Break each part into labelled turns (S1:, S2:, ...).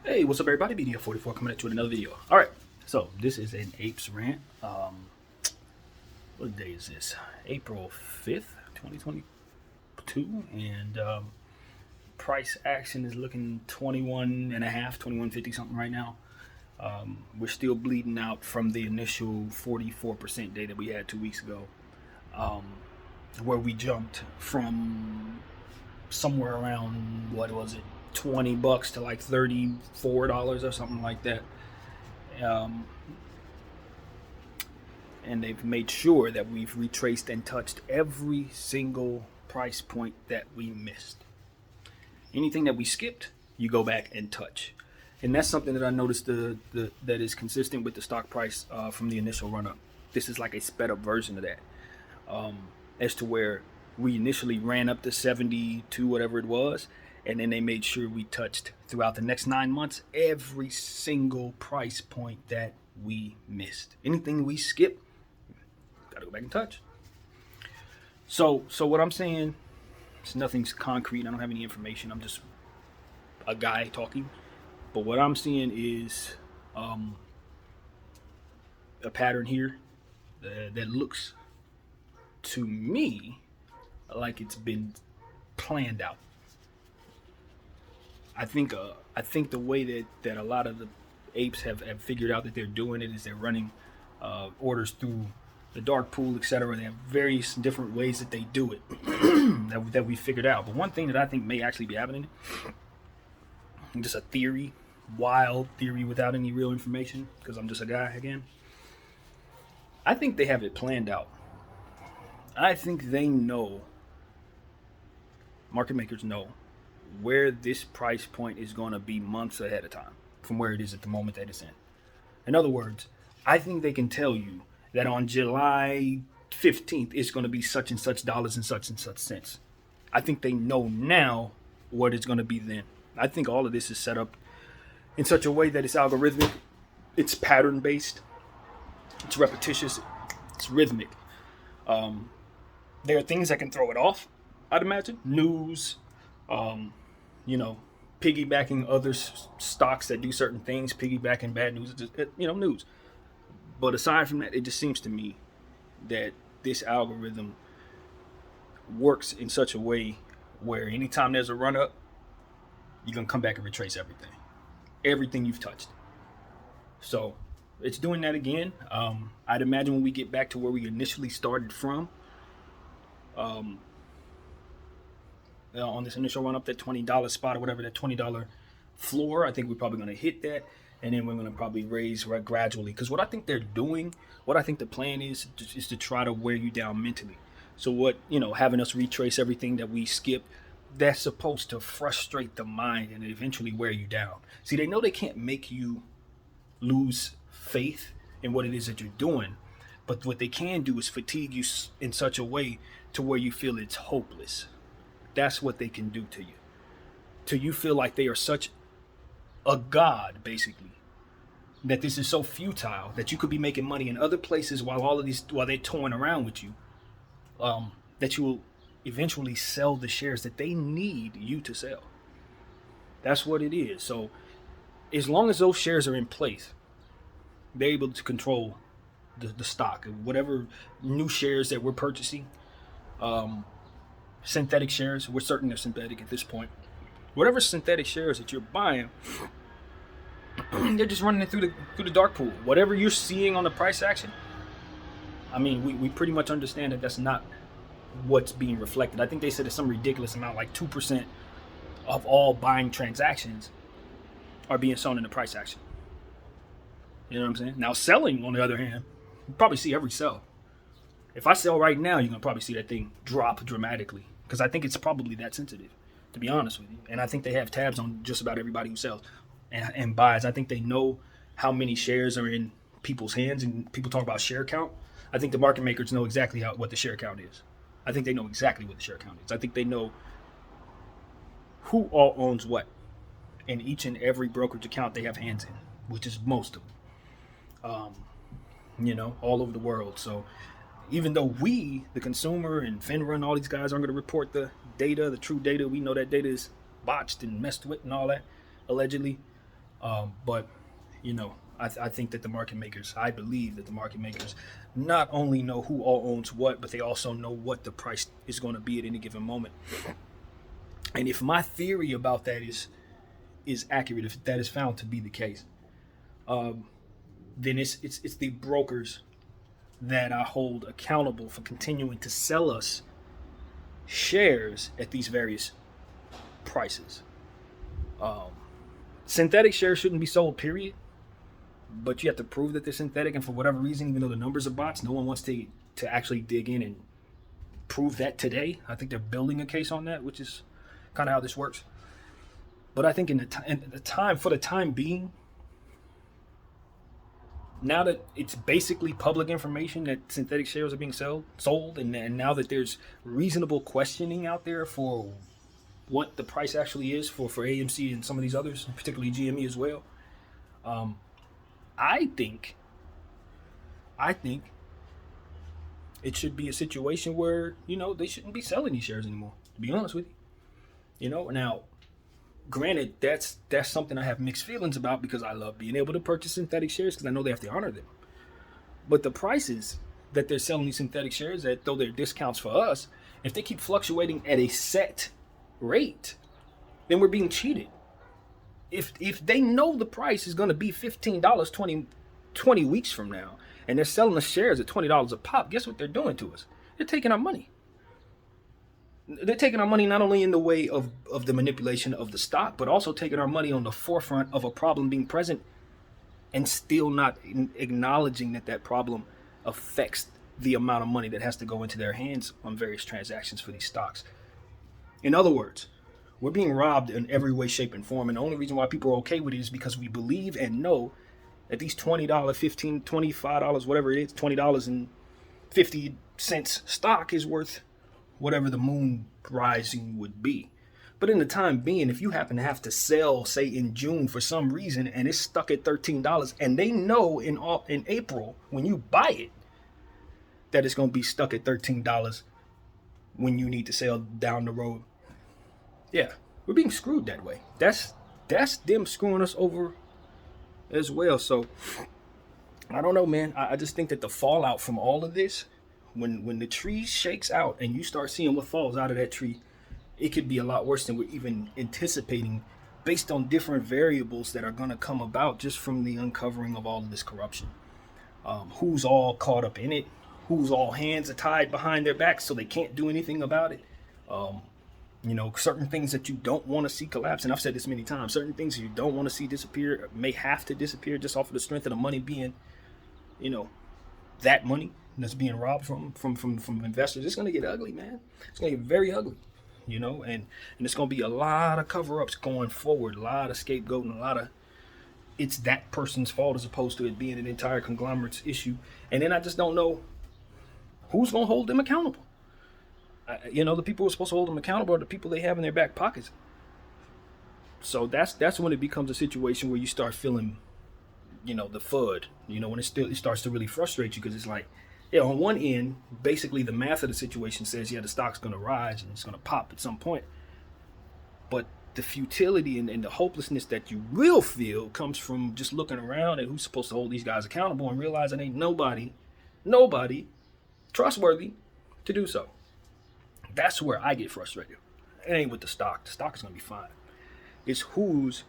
S1: Hey, what's up, everybody? BDF44 coming at you with another video. All right, so this is an apes rant. What day is this? April 5th, 2022, and price action is looking 21 and a half, 21.50 something right now. We're still bleeding out from the initial 44% day that we had 2 weeks ago, where we jumped from somewhere around, what was it, $20 to like $34 or something like that. And they've made sure that we've retraced and touched every single price point that we missed. Anything that we skipped, you go back and touch. And that's something that I noticed that is consistent with the stock price from the initial run up. This is like a sped up version of that, as to where we initially ran up to 72, whatever it was, and then they made sure we touched throughout the next 9 months every single price point that we missed. Anything we skip, gotta go back and touch. So what I'm saying, it's nothing's concrete. I don't have any information. I'm just a guy talking. But what I'm seeing is a pattern here that looks to me like it's been planned out. I think the way that a lot of the apes have figured out that they're doing it is they're running orders through the dark pool, etc. They have various different ways that they do it that we figured out. But one thing that I think may actually be happening, just a theory, wild theory without any real information, because I'm just a guy again. I think they have it planned out. I think they know, market makers know, where this price point is going to be months ahead of time from where it is at the moment that it's in. In other words, I think they can tell you that on July 15th, it's going to be such and such dollars and such cents. I think they know now what it's going to be then. I think all of this is set up in such a way that it's algorithmic, it's pattern based, it's repetitious, it's rhythmic. There are things that can throw it off, I'd imagine. News, piggybacking other stocks that do certain things, piggybacking bad news, news. But aside from that, it just seems to me that this algorithm works in such a way where anytime there's a run up, you're going to come back and retrace everything you've touched. So it's doing that again. I'd imagine when we get back to where we initially started from, on this initial run up, that $20 spot or whatever, that $20 floor, I think we're probably going to hit that, and then we're going to probably raise gradually. Because what I think they're doing, what I think the plan is to try to wear you down mentally. So having us retrace everything that we skipped, that's supposed to frustrate the mind and eventually wear you down. See, they know they can't make you lose faith in what it is that you're doing, but what they can do is fatigue you in such a way to where you feel it's hopeless. That's what they can do to you. Till you feel like they are such a god, basically, that this is so futile that you could be making money in other places while they're toying around with you, that you will eventually sell the shares that they need you to sell. That's what it is. So as long as those shares are in place, they're able to control the stock, whatever new shares that we're purchasing. Synthetic shares, we're certain they're synthetic at this point. Whatever synthetic shares that you're buying, they're just running it through the dark pool. Whatever you're seeing on the price action, I mean, we pretty much understand that that's not what's being reflected. I think they said it's some ridiculous amount, like 2% of all buying transactions are being shown in the price action. You know what I'm saying? Now, selling, on the other hand, you probably see every sell. If I sell right now, you're going to probably see that thing drop dramatically, because I think it's probably that sensitive, to be honest with you. And I think they have tabs on just about everybody who sells and buys. I think they know how many shares are in people's hands, and people talk about share count. I think the market makers know exactly what the share count is. I think they know exactly what the share count is. I think they know who all owns what in each and every brokerage account they have hands in, which is most of them, all over the world. So even though we, the consumer and FINRA and all these guys aren't going to report the data, the true data, we know that data is botched and messed with and all that, allegedly. But I think that the market makers, I believe that the market makers not only know who all owns what, but they also know what the price is going to be at any given moment. And if my theory about that is accurate, if that is found to be the case, then it's the brokers that I hold accountable for continuing to sell us shares at these various prices. Um, Synthetic shares shouldn't be sold, period. But you have to prove that they're synthetic, and for whatever reason, even though the numbers are bots, no one wants to actually dig in and prove that today. I think they're building a case on that, which is kind of how this works. But I think in the time for the time being, now that it's basically public information that synthetic shares are being sold, and now that there's reasonable questioning out there for what the price actually is for AMC and some of these others, particularly GME as well. I think it should be a situation where they shouldn't be selling these shares anymore. To be honest with you, now, granted, that's something I have mixed feelings about because I love being able to purchase synthetic shares because I know they have to honor them. But the prices that they're selling these synthetic shares at, though they're discounts for us, if they keep fluctuating at a set rate, then we're being cheated. If they know the price is going to be $15 20 weeks from now, and they're selling the shares at $20 a pop, guess what they're doing to us? They're taking our money. They're taking our money not only in the way of the manipulation of the stock, but also taking our money on the forefront of a problem being present and still not acknowledging that problem affects the amount of money that has to go into their hands on various transactions for these stocks. In other words, we're being robbed in every way, shape, and form. And the only reason why people are okay with it is because we believe and know that these $20, $15, $25, whatever it is, $20.50 stock is worth whatever the moon rising would be. But in the time being, if you happen to have to sell, say in June for some reason, and it's stuck at $13, and they know in April when you buy it that it's going to be stuck at $13 when you need to sell down the road. Yeah, we're being screwed that way. That's them screwing us over as well. So I don't know, man. I just think that the fallout from all of this, when the tree shakes out and you start seeing what falls out of that tree, it could be a lot worse than we're even anticipating based on different variables that are going to come about just from the uncovering of all of this corruption. Who's all caught up in it? Whose all hands are tied behind their backs so they can't do anything about it? Certain things that you don't want to see collapse, and I've said this many times, certain things you don't want to see disappear may have to disappear just off of the strength of the money being, that money that's being robbed from investors. It's going to get ugly, man. It's going to get very ugly, and it's going to be a lot of cover-ups going forward, a lot of scapegoating, a lot of it's that person's fault as opposed to it being an entire conglomerate's issue. And then I just don't know who's going to hold them accountable. The people who are supposed to hold them accountable are the people they have in their back pockets. So that's when it becomes a situation where you start feeling, the FUD. When it starts to really frustrate you because it's like, on one end, basically the math of the situation says, the stock's going to rise and it's going to pop at some point. But the futility and the hopelessness that you will feel comes from just looking around at who's supposed to hold these guys accountable and realizing ain't nobody trustworthy to do so. That's where I get frustrated. It ain't with the stock. The stock is going to be fine. It's who's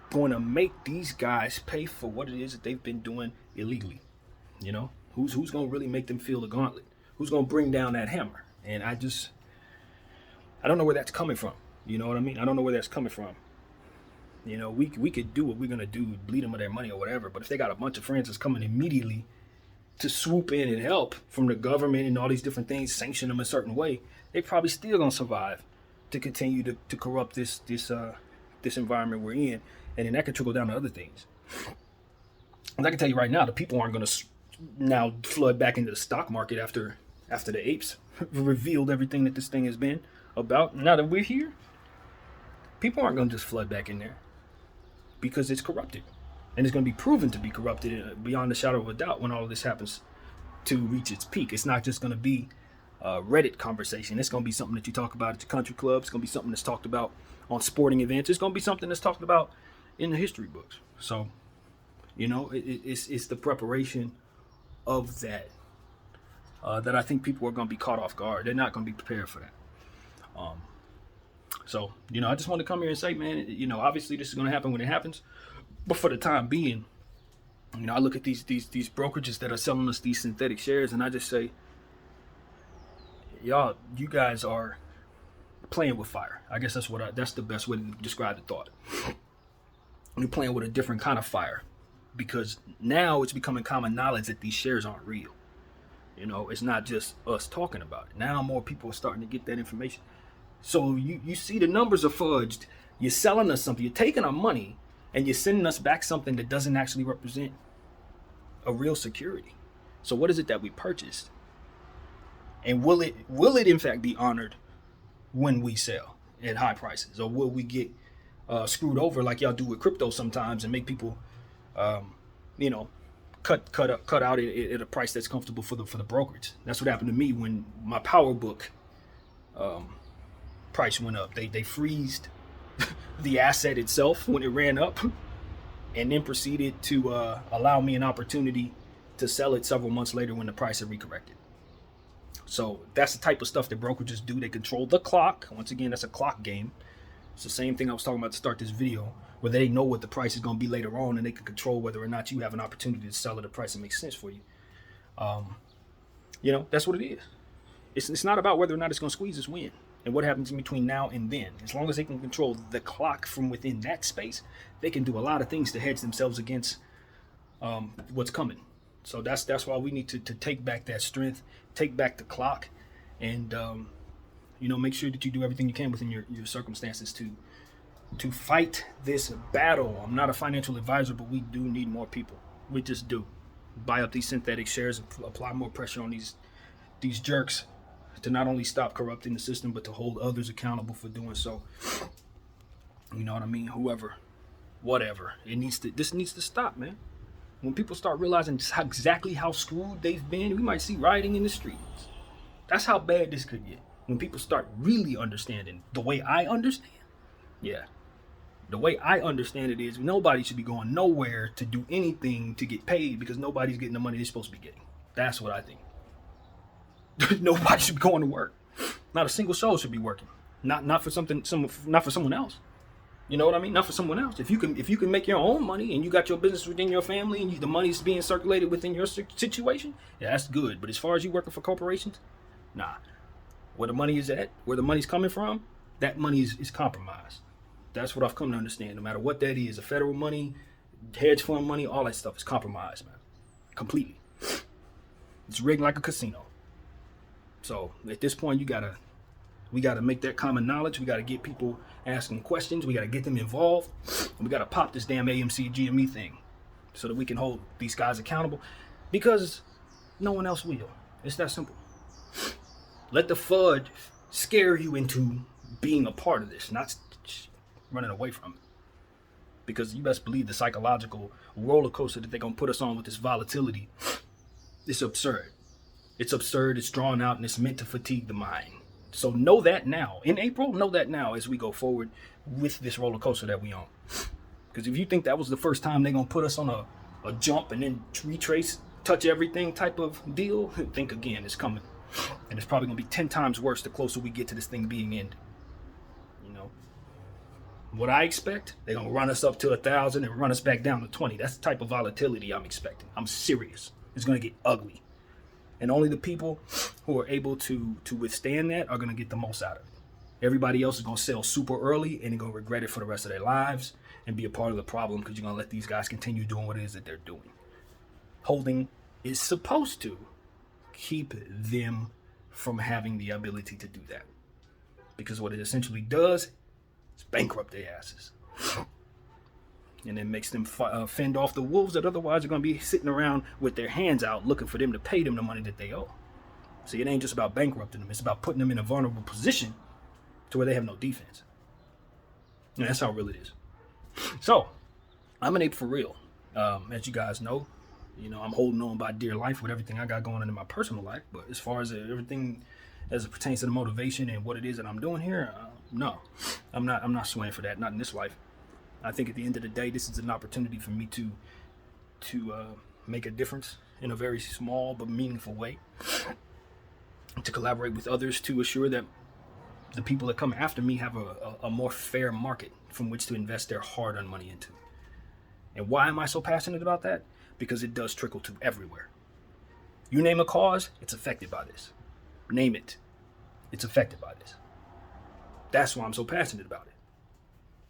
S1: going to make these guys pay for what it is that they've been doing illegally. Who's going to really make them feel the gauntlet? Who's going to bring down that hammer? And I don't know where that's coming from. You know what I mean? I don't know where that's coming from. We could do what we're going to do, bleed them of their money or whatever. But if they got a bunch of friends that's coming immediately to swoop in and help from the government and all these different things, sanction them a certain way, they probably still gonna survive to continue to corrupt this environment we're in, and then that could trickle down to other things. And I can tell you right now, the people aren't gonna now flood back into the stock market after the apes revealed everything that this thing has been about. Now that we're here, people aren't gonna just flood back in there because it's corrupted, and it's gonna be proven to be corrupted beyond a shadow of a doubt when all of this happens to reach its peak. It's not just gonna be Reddit conversation. It's going to be something that you talk about at your country club. It's going to be something that's talked about on sporting events. It's going to be something that's talked about in the history books. So, it's the preparation of that that I think people are going to be caught off guard. They're not going to be prepared for that. So, I just want to come here and say, man, obviously this is going to happen when it happens. But for the time being, I look at these brokerages that are selling us these synthetic shares, and I just say, you guys are playing with fire. I guess that's the best way to describe the thought. You're playing with a different kind of fire, because now it's becoming common knowledge that these shares aren't real. It's not just us talking about it. Now more people are starting to get that information. So you see the numbers are fudged. You're selling us something. You're taking our money and you're sending us back something that doesn't actually represent a real security. So what is it that we purchased? And will it in fact be honored when we sell at high prices? Or will we get screwed over like y'all do with crypto sometimes and make people, cut out at a price that's comfortable for the brokerage? That's what happened to me when my power book price went up. They freezed the asset itself when it ran up, and then proceeded to allow me an opportunity to sell it several months later when the price had recorrected. So that's the type of stuff that brokerages do. They control the clock. Once again, that's a clock game. It's the same thing I was talking about to start this video, where they know what the price is going to be later on, and they can control whether or not you have an opportunity to sell at a price that makes sense for you. That's what it is. It's not about whether or not it's going to squeeze its win and what happens in between now and then. As long as they can control the clock from within that space, they can do a lot of things to hedge themselves against what's coming. So that's why we need to take back that strength, take back the clock, and make sure that you do everything you can within your circumstances to fight this battle. I'm not a financial advisor, but we do need more people. We just do. Buy up these synthetic shares and apply more pressure on these jerks to not only stop corrupting the system, but to hold others accountable for doing so. You know what I mean? Whatever. This needs to stop, man. When people start realizing just exactly how screwed they've been, we might see rioting in the streets. That's how bad this could get. When people start really understanding the way I understand. Yeah. The way I understand it is nobody should be going nowhere to do anything to get paid, because nobody's getting the money they're supposed to be getting. That's what I think. Nobody should be going to work. Not a single soul should be working. Not for someone else. You know what I mean? Not for someone else. If you can make your own money and you got your business within your family and the money's being circulated within your situation, yeah, that's good. But as far as you working for corporations, nah. Where the money is at, where the money's coming from, that money is compromised. That's what I've come to understand. No matter what that is, the federal money, hedge fund money, all that stuff is compromised, man. Completely. It's rigged like a casino. So at this point, we gotta make that common knowledge. We gotta get people asking questions. We gotta get them involved. And we gotta pop this damn AMC GME thing so that we can hold these guys accountable, because no one else will. It's that simple. Let the FUD scare you into being a part of this, not running away from it. Because you best believe the psychological roller coaster that they're gonna put us on with this volatility, it's absurd. It's absurd, it's drawn out, and it's meant to fatigue the mind. So know that now. In April, know that now as we go forward with this roller coaster that we on. Because if you think that was the first time they're going to put us on a jump and then retrace, touch everything type of deal, think again, it's coming. And it's probably going to be 10 times worse the closer we get to this thing being ended. What I expect, they're going to run us up to 1,000 and run us back down to 20. That's the type of volatility I'm expecting. I'm serious. It's going to get ugly. And only the people who are able to withstand that are going to get the most out of it. Everybody else is going to sell super early and they're going to regret it for the rest of their lives and be a part of the problem, because you're going to let these guys continue doing what it is that they're doing. Holding is supposed to keep them from having the ability to do that, because what it essentially does is bankrupt their asses. And it makes them fend off the wolves that otherwise are going to be sitting around with their hands out looking for them to pay them the money that they owe. See, it ain't just about bankrupting them. It's about putting them in a vulnerable position to where they have no defense. And that's how real it is. So, I'm an ape for real. As you guys know, I'm holding on by dear life with everything I got going on in my personal life. But as far as everything as it pertains to the motivation and what it is that I'm doing here, no. I'm not swaying for that. Not in this life. I think at the end of the day, this is an opportunity for me to make a difference in a very small but meaningful way, to collaborate with others to assure that the people that come after me have a more fair market from which to invest their hard-earned money into. And why am I so passionate about that? Because it does trickle to everywhere. You name a cause, it's affected by this. Name it, it's affected by this. That's why I'm so passionate about it.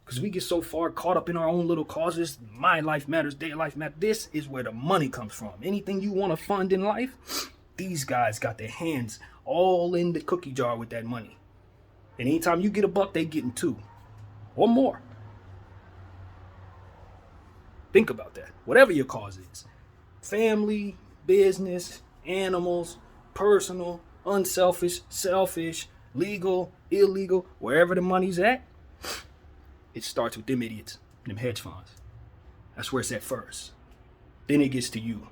S1: Because we get so far caught up in our own little causes. My life matters, their life matters. This is where the money comes from. Anything you want to fund in life, these guys got their hands all in the cookie jar with that money. And anytime you get a buck, they getting two or more. Think about that. Whatever your cause is. Family, business, animals, personal, unselfish, selfish, legal, illegal, wherever the money's at, it starts with them idiots, them hedge funds. That's where it's at first. Then it gets to you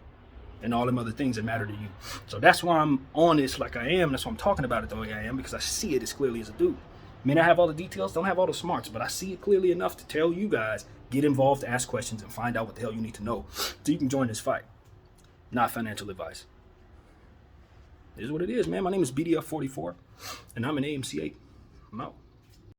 S1: and all them other things that matter to you. So that's why I'm on this like I am. That's why I'm talking about it the way I am, because I see it as clearly as I do. May not have all the details, don't have all the smarts, but I see it clearly enough to tell you guys, get involved, ask questions, and find out what the hell you need to know so you can join this fight. Not financial advice. It is what it is, man. My name is BDF44, and I'm an AMC8. I'm out.